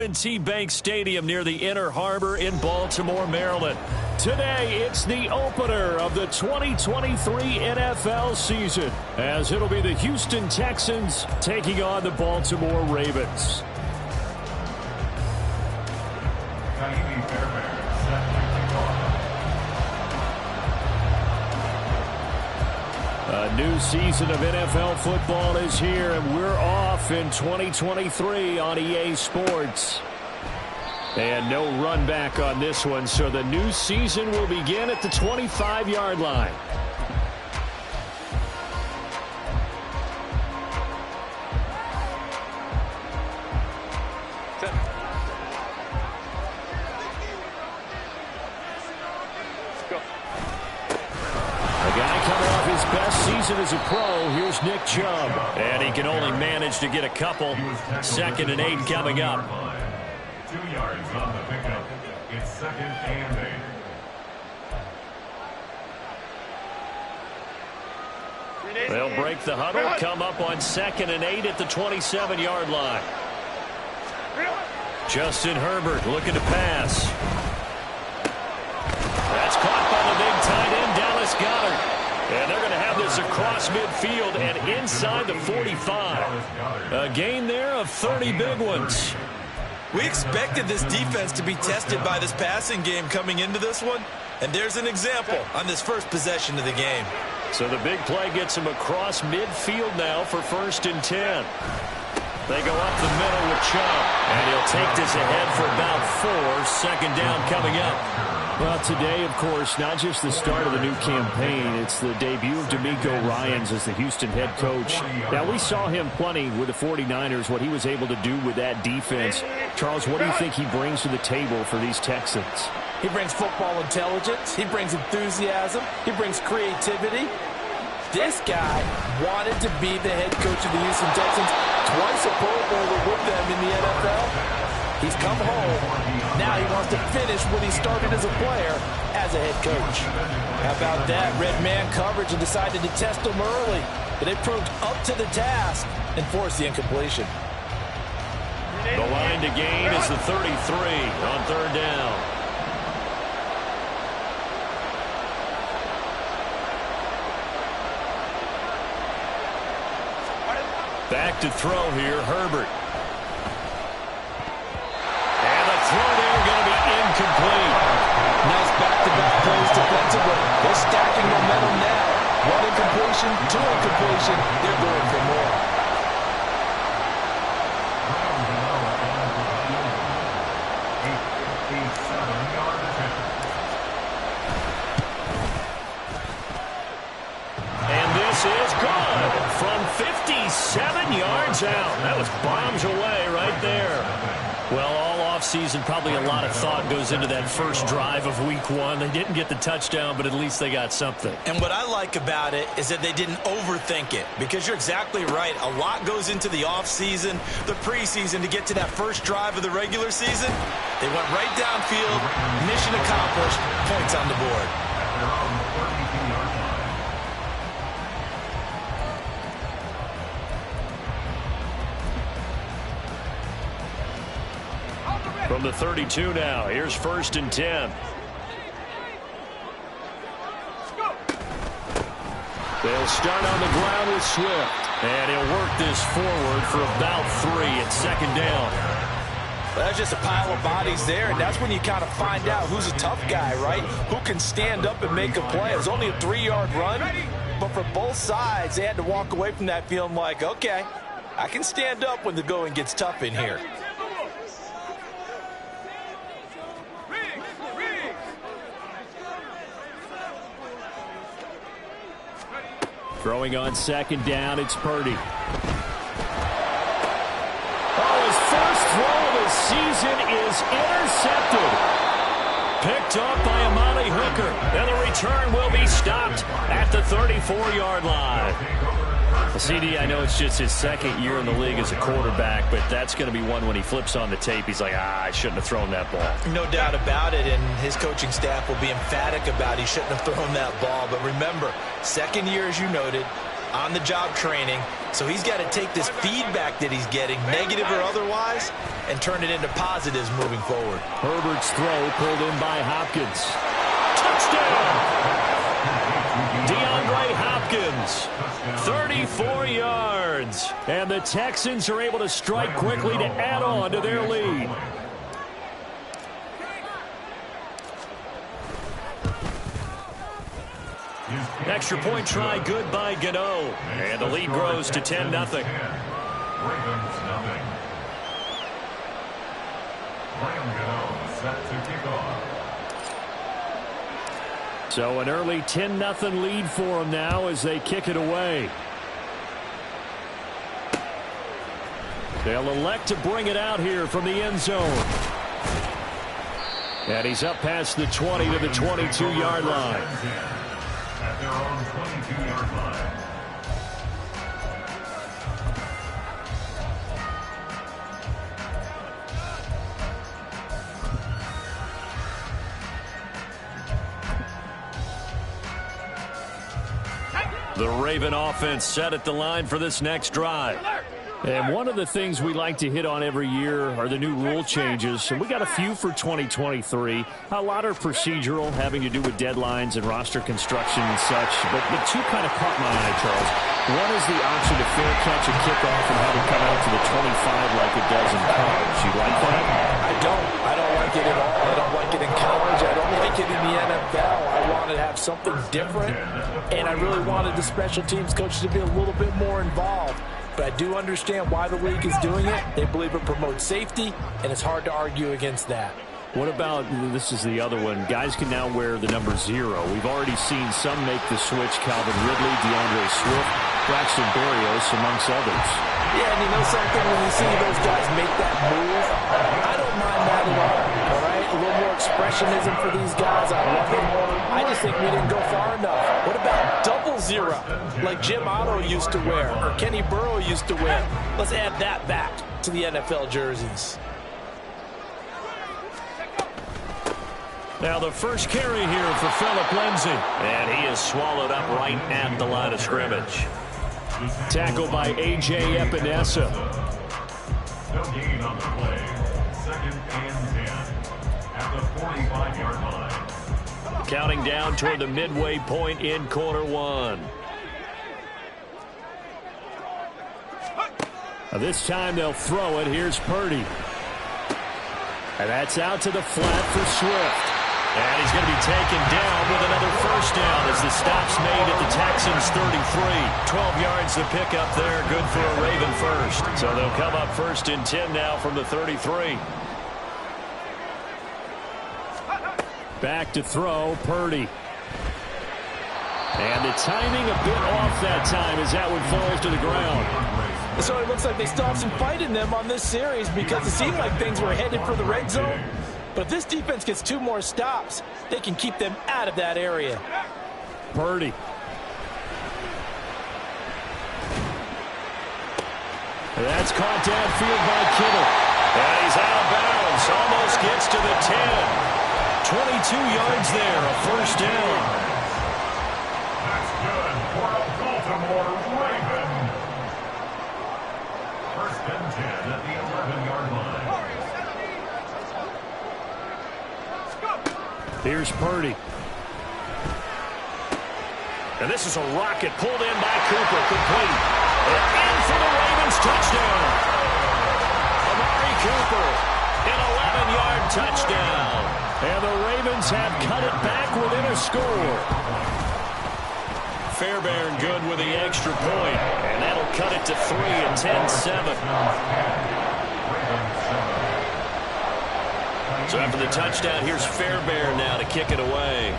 Bank Stadium near the Inner Harbor in Baltimore, Maryland. Today, it's the opener of the 2023 NFL season, as it'll be the Houston Texans taking on the Baltimore Ravens. A new season of NFL football is here, and we're off in 2023 on EA Sports. And no run back on this one, so the new season will begin at the 25-yard line. As a pro, here's Nick Chubb, and he can only manage to get a couple. 2nd and 8 coming up. 2 yards on the pickup. It's 2nd and 8. They'll break the huddle, come up on 2nd and 8 at the 27-yard line. Justin Herbert looking to pass. That's caught by the big tight end, Dallas Goedert. And they're going to have this across midfield and inside the 45. A gain there of 30 big ones. We expected this defense to be tested by this passing game coming into this one. And there's an example on this first possession of the game. So the big play gets him across midfield now for 1st and 10. They go up the middle with Chubb. And he'll take this ahead for about 4. 2nd down coming up. Well, today, of course, not just the start of the new campaign, it's the debut of D'Amico Ryans as the Houston head coach. Now, we saw him plenty with the 49ers, what he was able to do with that defense. Charles, what do you think he brings to the table for these Texans? He brings football intelligence. He brings enthusiasm. He brings creativity. This guy wanted to be the head coach of the Houston Texans. Twice a Pro Bowler with them in the NFL. He's come home. Now he wants to finish what he started as a player, as a head coach. How about that? Red man coverage and decided to test him early. But it proved up to the task and forced the incompletion. The line to gain is the 33 on 3rd down. Back to throw here, Herbert. Throw there going to be incomplete. Nice back-to-back plays defensively. They're stacking momentum now. 1 incompletion, 2 incompletion. They're going for more. And this is gone from 57 yards out. That was bombs away right there. Well, all offseason, probably a lot of thought goes into that first drive of week 1. They didn't get the touchdown, but at least they got something. And what I like about it is that they didn't overthink it, because you're exactly right. A lot goes into the offseason, the preseason, to get to that first drive of the regular season. They went right downfield, mission accomplished, points on the board. From the 32 now, here's 1st and 10. They'll start on the ground with Swift. And he'll work this forward for about 3 at 2nd down. Well, that's just a pile of bodies there, and that's when you kind of find out who's a tough guy, right? Who can stand up and make a play. It was only a 3-yard run, but for both sides, they had to walk away from that feeling like, okay, I can stand up when the going gets tough in here. Throwing on 2nd down, it's Purdy. Oh, his first throw of the season is intercepted. Picked up by Amani Hooker. And the return will be stopped at the 34-yard line. CD, I know it's just his 2nd year in the league as a quarterback, but that's going to be one when he flips on the tape. He's like, I shouldn't have thrown that ball. No doubt about it, and his coaching staff will be emphatic about he shouldn't have thrown that ball. But remember, 2nd year, as you noted, on-the-job training, so he's got to take this feedback that he's getting, negative or otherwise, and turn it into positives moving forward. Herbert's throw pulled in by Hopkins. Touchdown! DeAndre Hopkins, 34 yards. And the Texans are able to strike quickly to add on to their lead. Extra point try good by Gano. And the lead grows to 10-0. Ravens 0. Graham Gano set to kick off. So an early 10-0 lead for them now as they kick it away. They'll elect to bring it out here from the end zone. And he's up past the 20 to the 22-yard line. At their own 22-yard line. The Raven offense set at the line for this next drive. And one of the things we like to hit on every year are the new rule changes. And we got a few for 2023. A lot are procedural, having to do with deadlines and roster construction and such. But the two kind of caught my eye, Charles. One is the option to fair catch a kickoff and have it come out to the 25 like it does in college. You like that? I don't like it at all. I don't like it in college. I don't like it in the NFL. I wanted to have something different, and I really wanted the special teams coach to be a little bit more involved. But I do understand why the league is doing it. They believe it promotes safety, and it's hard to argue against that. What about, this is the other one, guys can now wear the number 0. We've already seen some make the switch, Calvin Ridley, DeAndre Swift, Braxton Berrios, amongst others. Yeah, and you know something, when you see those guys make that move, I don't mind that at all right? A little more expressionism for these guys. I love it. I just think we didn't go far enough. What about double 0, like Jim Otto used to wear, or Kenny Burrow used to wear? Let's add that back to the NFL jerseys. Now the first carry here for Phillip Lindsay. And he is swallowed up right at the line of scrimmage. Tackled by A.J. Epinesa. No gain on the play. 2nd and 10. At the 45-yard line. Counting down toward the midway point in quarter 1. Now this time they'll throw it. Here's Purdy. And that's out to the flat for Swift. And he's going to be taken down with another first down as the stop's made at the Texans' 33. 12 yards to pick up there. Good for a Raven first. So they'll come up 1st and 10 now from the 33. Back to throw, Purdy. And the timing a bit off that time as that one falls to the ground. So it looks like they still have some fight in them on this series because it seemed like things were headed for the red zone. But if this defense gets 2 more stops, they can keep them out of that area. Purdy. That's caught downfield by Kittle. And he's out of bounds. Almost gets to the 10. 22 yards there, a first down. That's good for a Baltimore Raven. 1st and 10 at the 11-yard line. Here's Purdy. And this is a rocket pulled in by Cooper, complete. And in for the Ravens, touchdown. Amari Cooper, an 11-yard touchdown. And the Ravens have cut it back within a score. Fairbairn good with the extra point. And that'll cut it to 3 and 10-7. So after the touchdown, here's Fairbairn now to kick it away.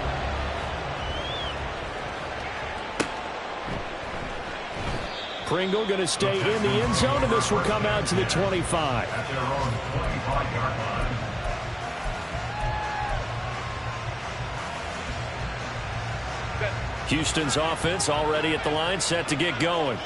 Pringle going to stay in the end zone, and this will come out to the 25. At their own 25-yard line. Houston's offense already at the line, set to get going.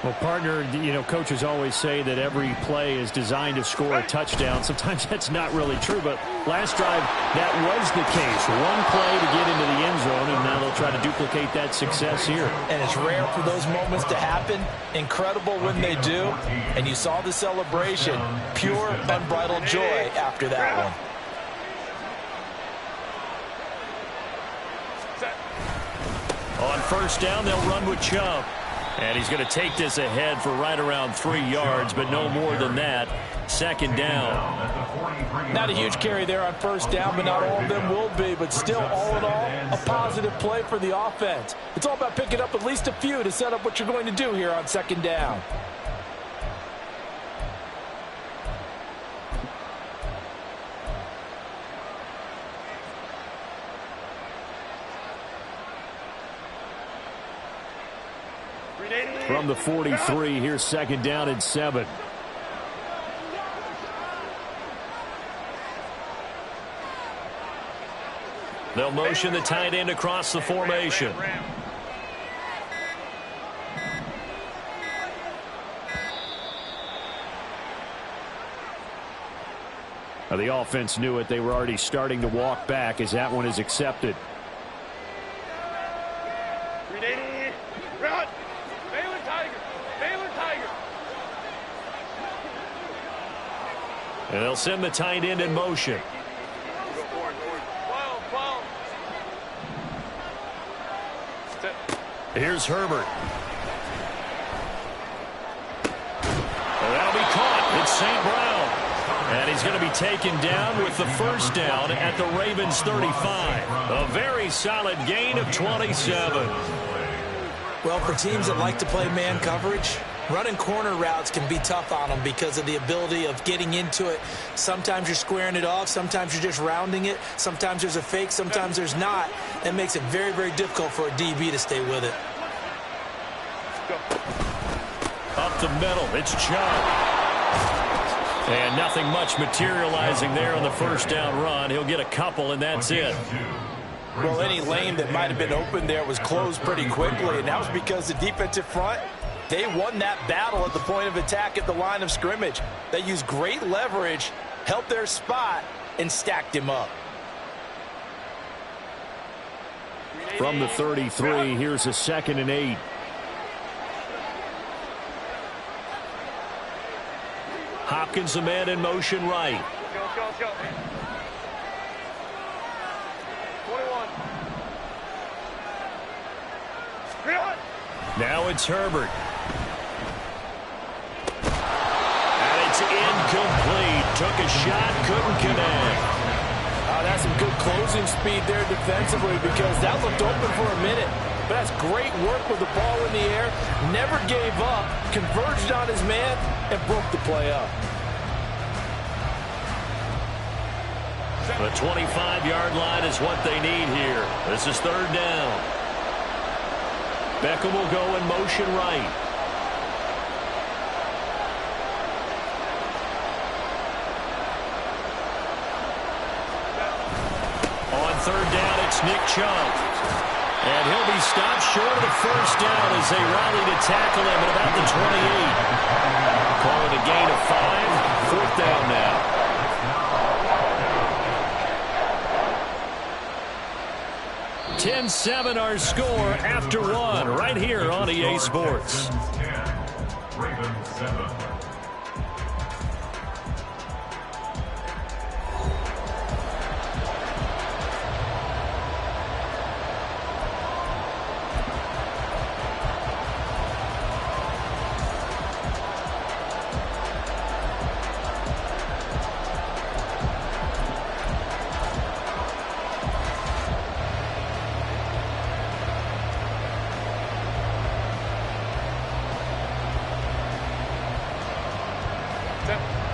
Well, partner, you know, coaches always say that every play is designed to score a touchdown. Sometimes that's not really true, but last drive, that was the case. One play to get into the end zone, and now they'll try to duplicate that success here. And it's rare for those moments to happen. Incredible when they do. And you saw the celebration. Pure, unbridled joy after that one. On first down, they'll run with Chubb. And he's going to take this ahead for right around 3 yards, but no more than that. Second down. Not a huge carry there on first down, but not all of them will be. But still, all in all, a positive play for the offense. It's all about picking up at least a few to set up what you're going to do here on second down. From the 43, here's second down and 7. They'll motion the tight end across the formation. Now the offense knew it. They were already starting to walk back as that one is accepted. And they'll send the tight end in motion. Here's Herbert. And that'll be caught. It's St. Brown. And he's going to be taken down with the first down at the Ravens 35. A very solid gain of 27. Well, for teams that like to play man coverage, running corner routes can be tough on them because of the ability of getting into it. Sometimes you're squaring it off. Sometimes you're just rounding it. Sometimes there's a fake. Sometimes there's not. That makes it very, very difficult for a DB to stay with it. Up the middle, it's Chubb. And nothing much materializing there on the first down run. He'll get a couple, and that's it. Well, any lane that might have been open there was closed pretty quickly, and that was because the defensive front, they won that battle at the point of attack at the line of scrimmage. They used great leverage, helped their spot, and stacked him up. From the 33, here's a 2nd and 8. Hopkins, the man in motion right. Let's go. 21. Now it's Herbert. And it's incomplete. Took a shot, couldn't connect. That's some good closing speed there defensively because that looked open for a minute. But that's great work with the ball in the air. Never gave up, converged on his man, and broke the play up. The 25-yard line is what they need here. This is third down. Beckham will go in motion right. On third down, it's Nick Chubb. And he'll be stopped short of the first down as they rally to tackle him at about the 28. Call it a gain of 5. Fourth down now. 10-7 our score after one right here on EA Sports. Ravens 7.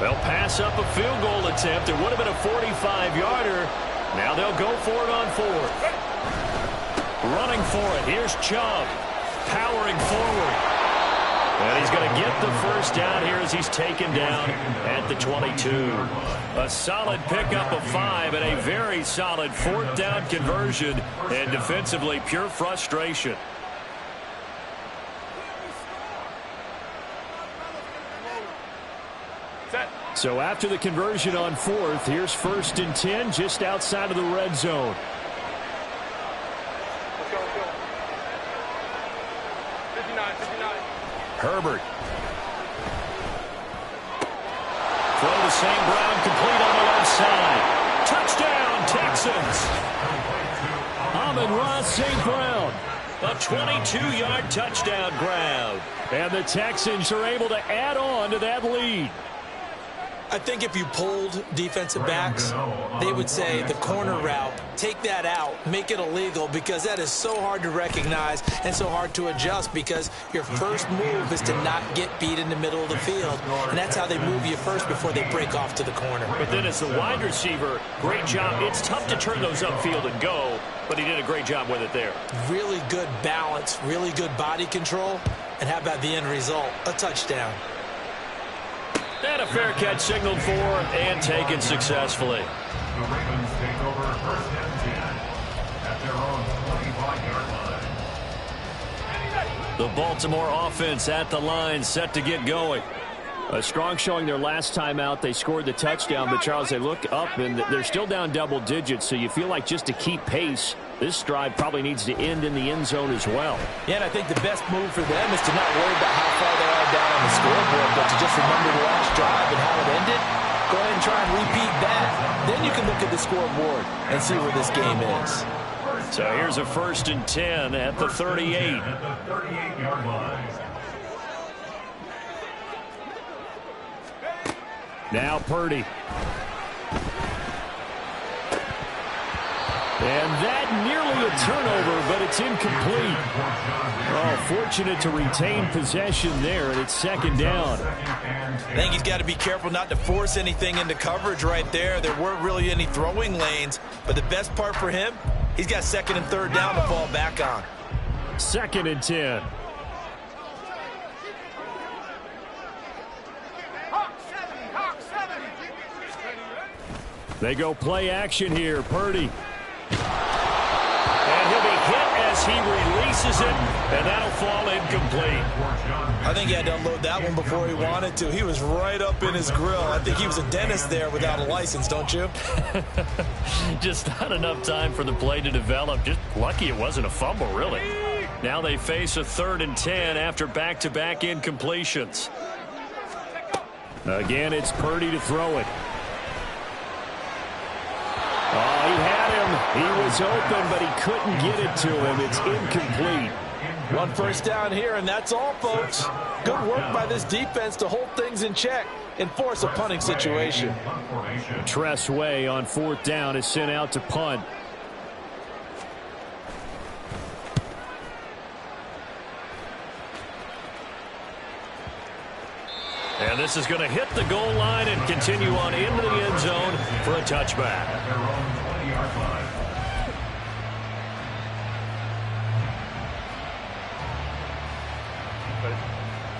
They'll pass up a field goal attempt. It would have been a 45-yarder. Now they'll go for it on fourth. Running for it. Here's Chubb. Powering forward. And he's going to get the first down here as he's taken down at the 22. A solid pickup of 5 and a very solid fourth down conversion. And defensively, pure frustration. So after the conversion on fourth, here's 1st and 10 just outside of the red zone. Let's go. 59. Herbert. Throw to St. Brown, complete on the left side. Touchdown, Texans. Amon-Ra St. Brown. A 22-yard touchdown grab. And the Texans are able to add on to that lead. I think if you polled defensive backs, they would say the corner route, take that out, make it illegal, because that is so hard to recognize and so hard to adjust, because your first move is to not get beat in the middle of the field, and that's how they move you first before they break off to the corner. But then as the wide receiver, great job. It's tough to turn those upfield and go, but he did a great job with it there. Really good balance, really good body control, and how about the end result? A touchdown. And a fair catch signaled for and taken successfully. The Ravens take over 1st and 10 at their own 25-yard line. The Baltimore offense at the line, set to get going. A strong showing their last time out. They scored the touchdown, but Charles, they look up and they're still down double digits, so you feel like just to keep pace, this drive probably needs to end in the end zone as well. Yeah, and I think the best move for them is to not worry about how far they are down on the scoreboard, but to just remember the last drive and how it ended. Go ahead and try and repeat that. Then you can look at the scoreboard and see where this game is. So here's a 1st and 10 at the 38. At the 38-yard line. Now Purdy. And that nearly a turnover, but it's incomplete. Oh, fortunate to retain possession there, and it's 2nd down. I think he's got to be careful not to force anything into coverage right there. There weren't really any throwing lanes, but the best part for him, he's got 2nd and 3rd down to fall back on. 2nd and 10. They go play action here. Purdy. And he'll be hit as he releases it, and that'll fall incomplete. I think he had to unload that one before he wanted to. He was right up in his grill. I think he was a dentist there without a license, don't you? Just not enough time for the play to develop. Just lucky it wasn't a fumble, really. Now they face a 3rd and 10 after back-to-back incompletions. Again, it's Purdy to throw it. Oh, he had him. He was open, but he couldn't get it to him. It's incomplete. 1 first down here, and that's all, folks. Good work by this defense to hold things in check and force a punting situation. Tress Way on 4th down is sent out to punt. And this is going to hit the goal line and continue on into the end zone for a touchback. At their own 20-yard line.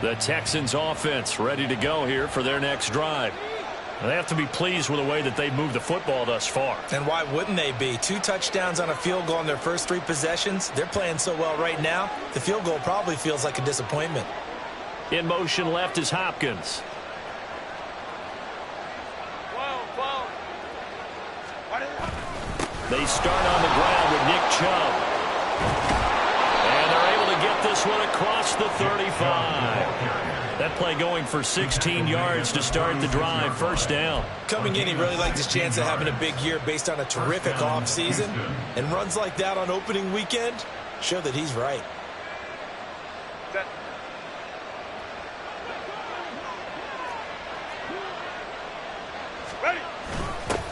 The Texans offense ready to go here for their next drive. They have to be pleased with the way that they've moved the football thus far. And why wouldn't they be? 2 touchdowns on a field goal in their first 3 possessions. They're playing so well right now, the field goal probably feels like a disappointment. In motion left is Hopkins. They start on the ground with Nick Chubb. And they're able to get this one across the 35. That play going for 16 yards to start the drive. 1st down. Coming in, he really liked his chance of having a big year based on a terrific offseason. And runs like that on opening weekend show that he's right.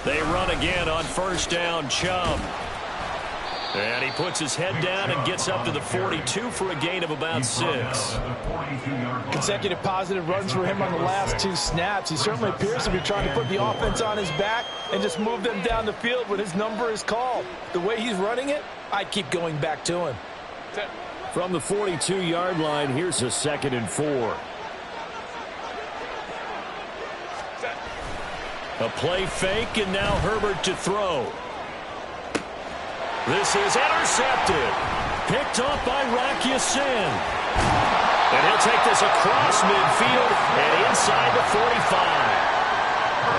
They run again on 1st down, Chubb. And he puts his head down and gets up to the 42 for a gain of about 6. Consecutive positive runs for him on the last 2 snaps. He certainly appears to be trying to put the offense on his back and just move them down the field when his number is called. The way he's running it, I keep going back to him. From the 42-yard line, here's a 2nd and 4. A play fake, and now Herbert to throw. This is intercepted. Picked off by Rock Ya-Sin. And he'll take this across midfield and inside the 45.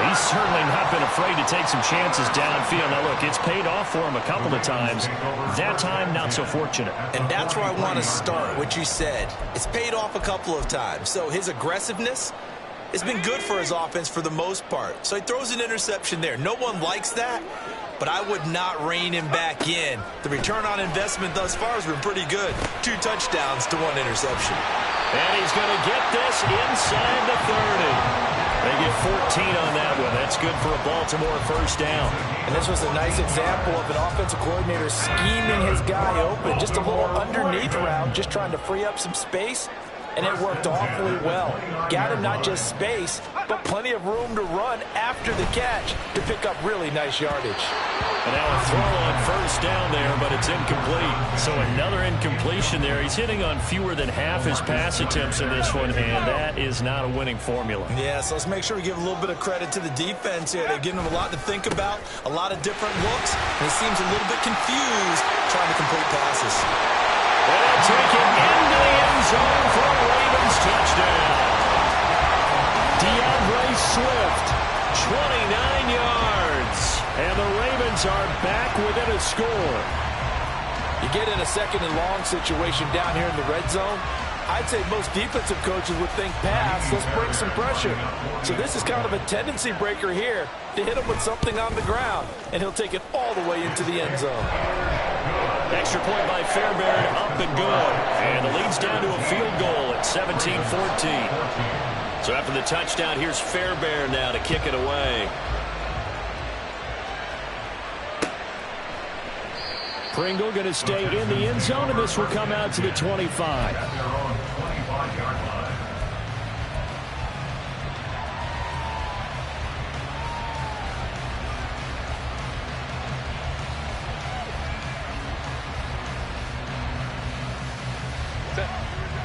He's certainly not been afraid to take some chances downfield. Now, look, it's paid off for him a couple of times. That time, not so fortunate. And that's where I want to start, what you said. It's paid off a couple of times. So his aggressiveness has been good for his offense for the most part. So he throws an interception there. No one likes that, but I would not rein him back in. The return on investment thus far has been pretty good. 2 touchdowns to 1 interception. And he's going to get this inside the 30. They get 14 on that one. That's good for a Baltimore first down. And this was a nice example of an offensive coordinator scheming his guy open. Just a little underneath route, just trying to free up some space. And it worked awfully well. Got him not just space, but plenty of room to run after the catch to pick up really nice yardage. And now a throw on first down there, but it's incomplete. So another incompletion there. He's hitting on fewer than half his pass attempts in this one, and that is not a winning formula. Yeah, so let's make sure we give a little bit of credit to the defense here. They've given him a lot to think about, a lot of different looks, and he seems a little bit confused trying to complete passes. And taken into the end zone for a Ravens touchdown. DeAndre Swift, 29 yards. And the Ravens are back within a score. You get in a 2nd and long situation down here in the red zone, I'd say most defensive coaches would think pass, let's bring some pressure. So this is kind of a tendency breaker here to hit him with something on the ground, and he'll take it all the way into the end zone. Extra point by Fairbairn, up and good. And the lead's down to a field goal at 17-14. So after the touchdown, here's Fairbairn now to kick it away. Pringle going to stay in the end zone, and this will come out to the 25. At their own 25-yard line.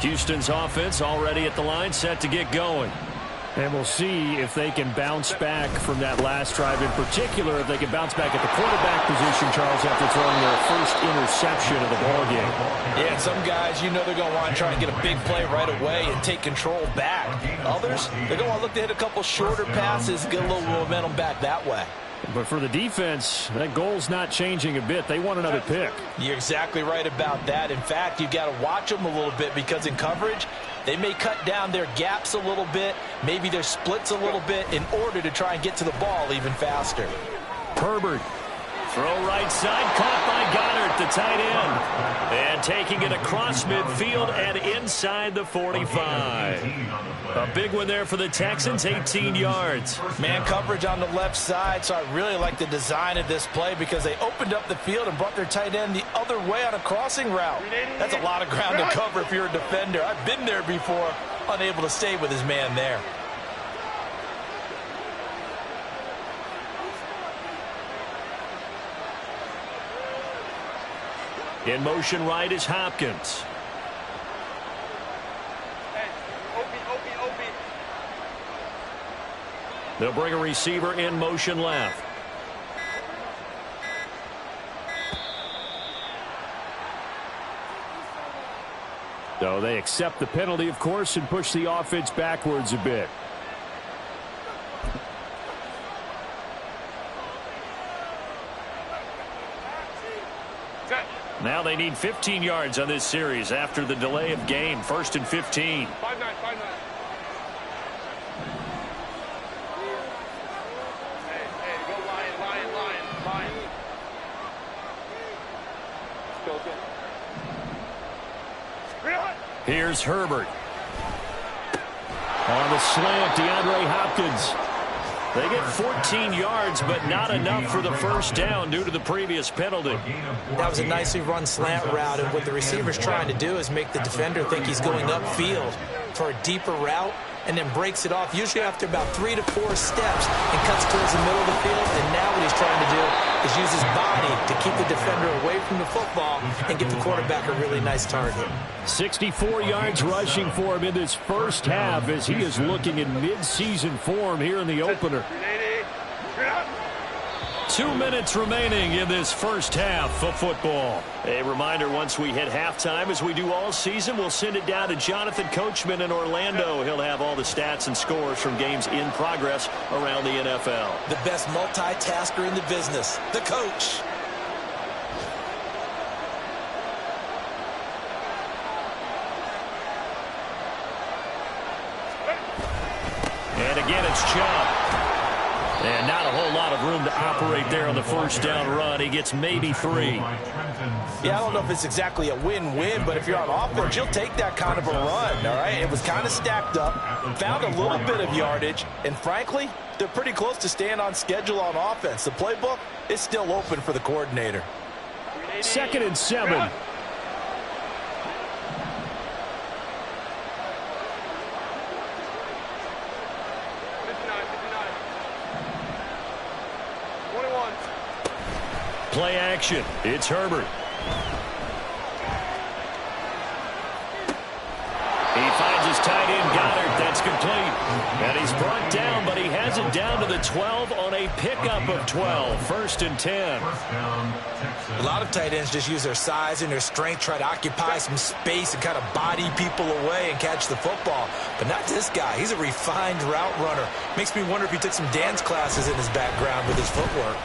Houston's offense already at the line, set to get going. And we'll see if they can bounce back from that last drive, in particular if they can bounce back at the quarterback position, Charles, after throwing their first interception of the ballgame. Yeah, some guys, you know they're going to want to try and get a big play right away and take control back. Others, they're going to want to look to hit a couple shorter passes, get a little momentum back that way. But for the defense, that goal's not changing a bit. They want another pick. You're exactly right about that. In fact, you've got to watch them a little bit because in coverage, they may cut down their gaps a little bit, maybe their splits a little bit in order to try and get to the ball even faster. Herbert. Throw right side, caught by Goddard, the tight end. And taking it across midfield and inside the 45. A big one there for the Texans, 18 yards. Man coverage on the left side, so I really like the design of this play because they opened up the field and brought their tight end the other way on a crossing route. That's a lot of ground to cover if you're a defender. I've been there before, unable to stay with his man there. In motion right is Hopkins. They'll bring a receiver in motion left. So they accept the penalty, of course, and push the offense backwards a bit. Now they need 15 yards on this series after the delay of game. 1st and 15. 5-9. Hey, go Lion. Go get. Here's Herbert. On the slant, DeAndre Hopkins. They get 14 yards, but not enough for the first down due to the previous penalty. That was a nicely run slant route, and what the receiver's trying to do is make the defender think he's going upfield for a deeper route and then breaks it off, usually after about 3 to 4 steps, and cuts towards the middle of the field. And now what he's trying to do is use his body to keep the defender away from the football and get the quarterback a really nice target. 64 yards rushing for him in this first half as he is looking in mid-season form here in the opener. 2 minutes remaining in this first half of football. A reminder, once we hit halftime, as we do all season, we'll send it down to Jonathan Coachman in Orlando. He'll have all the stats and scores from games in progress around the NFL. The best multitasker in the business, the coach. And again, it's Chubb. And not a whole lot of room to operate there on the first down run. He gets maybe 3. Yeah, I don't know if it's exactly a win-win, but if you're on offense, you'll take that kind of a run, all right? It was kind of stacked up, found a little bit of yardage, and frankly, they're pretty close to staying on schedule on offense. The playbook is still open for the coordinator. 2nd and 7. Play action. It's Herbert. He finds his tight end, Goddard. That's complete. And he's brought down, but he has it down to the 12 on a pickup of 12. 1st and 10. A lot of tight ends just use their size and their strength, try to occupy some space and kind of body people away and catch the football. But not this guy. He's a refined route runner. Makes me wonder if he took some dance classes in his background with his footwork.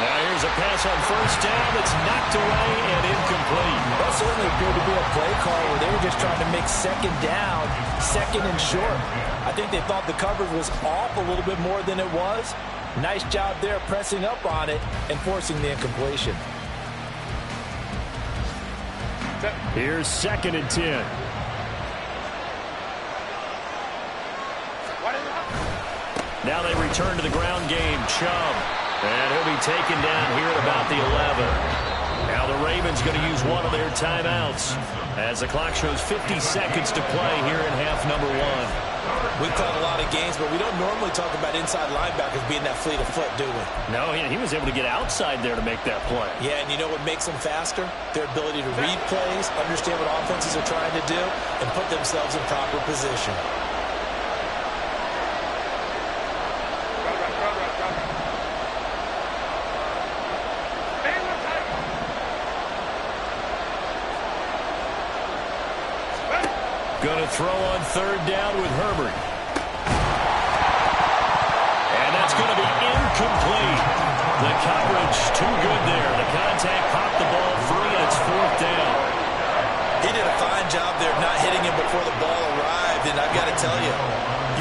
Now here's a pass on 1st down that's knocked away and incomplete. That certainly appeared to be a play call where they were just trying to make 2nd down, 2nd and short. I think they thought the coverage was off a little bit more than it was. Nice job there pressing up on it and forcing the incompletion. Here's 2nd and 10. Now they return to the ground game. Chubb. And he'll be taken down here at about the 11. Now the Ravens going to use one of their timeouts as the clock shows 50 seconds to play here in half number 1. We've caught a lot of games, but we don't normally talk about inside linebackers being that fleet of foot, do we? No, he was able to get outside there to make that play. Yeah, and you know what makes them faster? Their ability to read plays, understand what offenses are trying to do, and put themselves in proper position. Going to throw on 3rd down with Herbert. And that's going to be incomplete. The coverage too good there. The contact popped the ball free, and it's 4th down. He did a fine job there of not hitting him before the ball arrived, and I've got to tell you,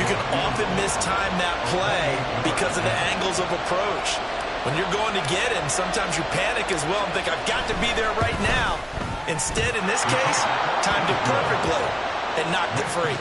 you can often mistime that play because of the angles of approach. When you're going to get him, sometimes you panic as well and think, I've got to be there right now. Instead, in this case, timed it perfectly and knocked it free.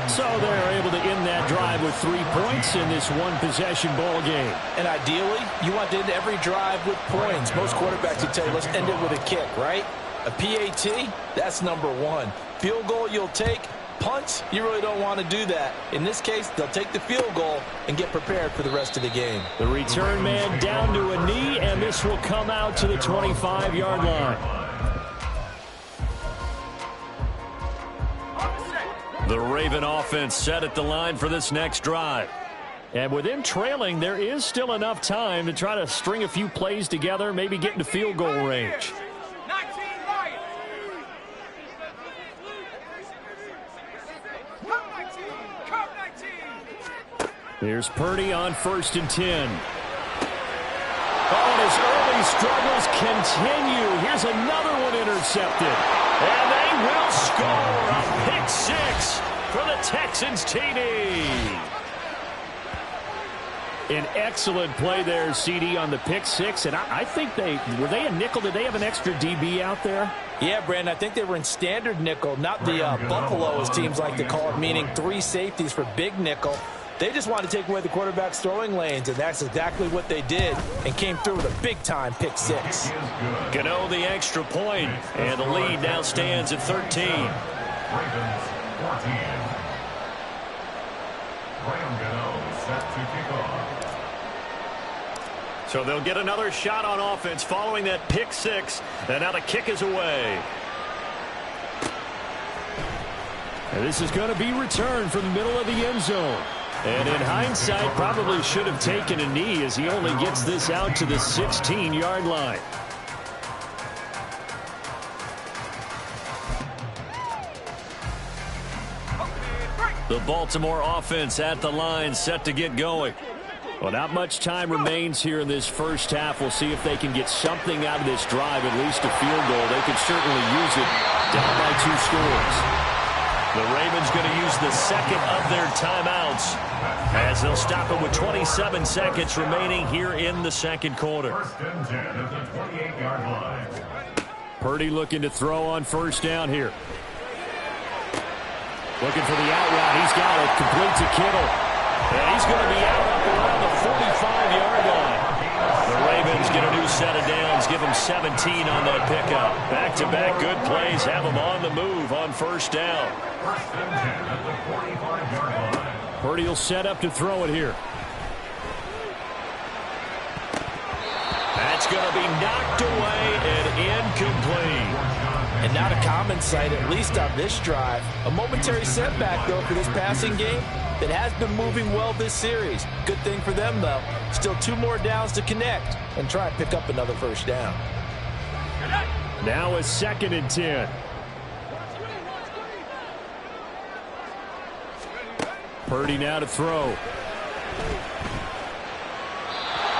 So they're able to end that drive with 3 points in this one-possession ball game. And ideally, you want to end every drive with points. Most quarterbacks would tell you, let's end it with a kick, right? A PAT, that's number 1. Field goal you'll take. Punts, you really don't want to do that. In this case, they'll take the field goal and get prepared for the rest of the game. The return man down to a knee, and this will come out to the 25-yard line. The Raven offense set at the line for this next drive. And with them trailing, there is still enough time to try to string a few plays together, maybe get into field goal range. Here's Purdy on 1st and 10. Oh, and his early struggles continue. Here's another one intercepted. And they will score a pick 6 for the Texans TD. An excellent play there, CD, on the pick 6. And I think were they a nickel? Did they have an extra DB out there? Yeah, Brandon, I think they were in standard nickel, not the Buffalo, as teams like to call it, meaning 3 safeties for big nickel. They just wanted to take away the quarterback's throwing lanes, and that's exactly what they did and came through with a big-time pick 6. Gano the extra point, and the lead now stands at 13. Ravens 14. Graham Gano set to kick off. So they'll get another shot on offense following that pick 6, and now the kick is away. And this is going to be returned from the middle of the end zone. And in hindsight, probably should have taken a knee as he only gets this out to the 16-yard line. The Baltimore offense at the line, set to get going. Well, not much time remains here in this first half. We'll see if they can get something out of this drive, at least a field goal. They could certainly use it down by 2 scores. The Ravens going to use the second of their timeouts as they'll stop it with 27 seconds remaining here in the second quarter. First and 10 at the 28-yard line. Purdy looking to throw on first down here. Looking for the out route. He's got it. Complete to Kittle. And he's going to be out up around the 45-yard line. The Ravens get a new set of downs. Give them 17 on that pickup. Back-to-back good plays. Have them on the move on first down. First and 10 at the 45-yard line. Purdy will set up to throw it here. That's going to be knocked away and incomplete. And not a common sight, at least on this drive. A momentary setback, though, for this passing game that has been moving well this series. Good thing for them, though. Still 2 more downs to connect and try and pick up another first down. Now a 2nd and 10. Purdy now to throw.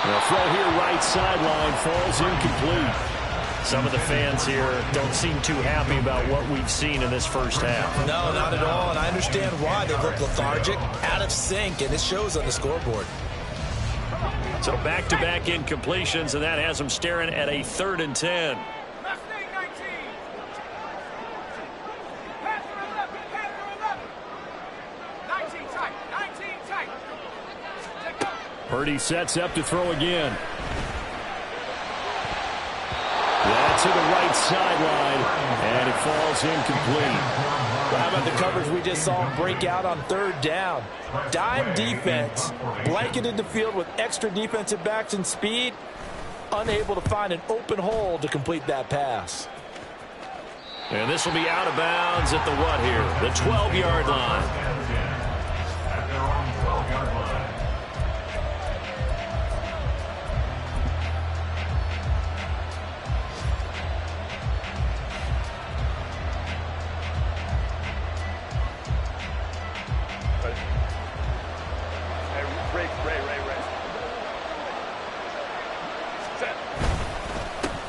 The throw here right sideline falls incomplete. Some of the fans here don't seem too happy about what we've seen in this first half. No, not at all, and I understand why. They look lethargic, out of sync, and it shows on the scoreboard. So back-to-back incompletions, and that has them staring at a 3rd and 10. Purdy sets up to throw again. That's to the right sideline, and it falls incomplete. Well, how about the coverage we just saw him break out on 3rd down? Dime defense, blanketed the field with extra defensive backs and speed, unable to find an open hole to complete that pass. And this will be out of bounds at the what here? The 12-yard line. At their own 12-yard line.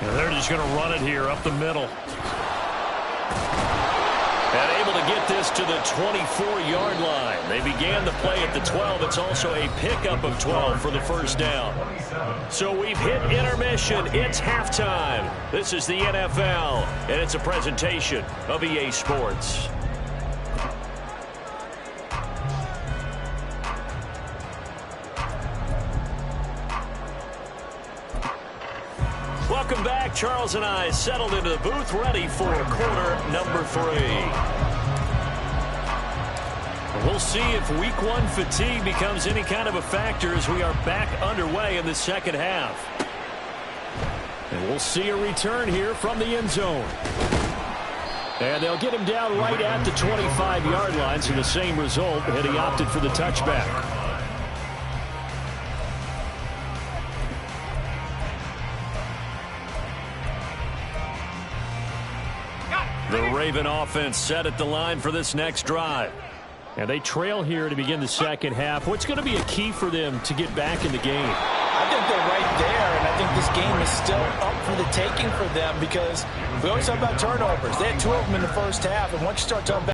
And they're just going to run it here up the middle. And able to get this to the 24-yard line. They began the play at the 12. It's also a pickup of 12 for the first down. So we've hit intermission. It's halftime. This is the NFL, and it's a presentation of EA Sports. Welcome back. Charles and I settled into the booth, ready for quarter number 3. We'll see if week 1 fatigue becomes any kind of a factor as we are back underway in the second half. And we'll see a return here from the end zone. And they'll get him down right at the 25-yard line, so the same result, and he opted for the touchback. The Raven offense set at the line for this next drive. And they trail here to begin the second half. What's going to be a key for them to get back in the game? I think they're right there, and I think this game is still up for the taking for them because we always talk about turnovers. They had 2 of them in the first half, and once you start talking about